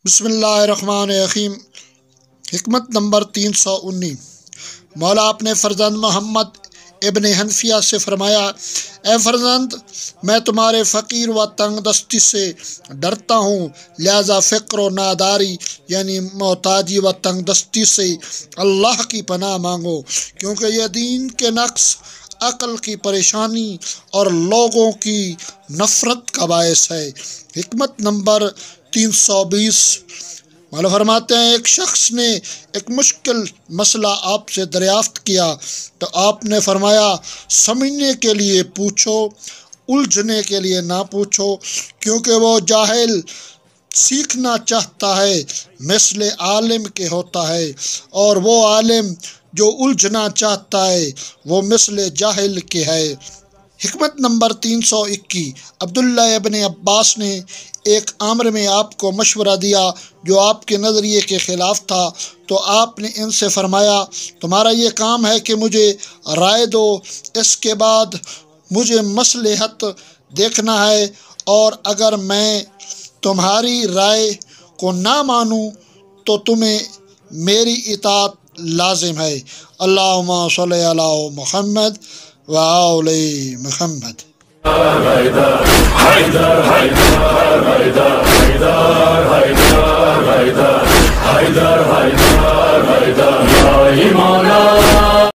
بسم اللہ الرحمن الرحیم۔ حکمت نمبر 319۔ مولا اپنے فرزند محمد ابن حنفیہ سے فرمایا، اے فرزند، میں تمہارے فقیر و تنگ دستی سے ڈرتا ہوں، لہذا فقر و ناداری یعنی محتاجی و تنگ دستی سے اللہ کی پناہ مانگو، کیونکہ یہ دین کے نقص، عقل کی پریشانی اور لوگوں کی نفرت کا باعث ہے۔ حکمت نمبر 320۔ مولا فرماتے ہیں، ایک شخص نے ایک مشکل مسئلہ آپ سے دریافت کیا تو آپ نے فرمایا، سمجھنے کے لیے پوچھو، الجھنے کے لیے نہ پوچھو، کیونکہ وہ جاہل سیکھنا چاہتا ہے مثل عالم کے ہوتا ہے، اور وہ عالم جو الجھنا چاہتا ہے وہ مثل جاہل کے ہے۔ حکمت نمبر 321۔ عبداللہ ابن عباس نے ایک امر میں آپ کو مشورہ دیا جو آپ کے نظریے کے خلاف تھا، تو آپ نے ان سے فرمایا، تمہارا یہ کام ہے کہ مجھے رائے دو، اس کے بعد مجھے مصلحت دیکھنا ہے، اور اگر میں تمہاری رائے کو نہ مانوں تو تمہیں میری اطاعت لازم ہے۔ اللہم صلی علی محمد و آل محمد۔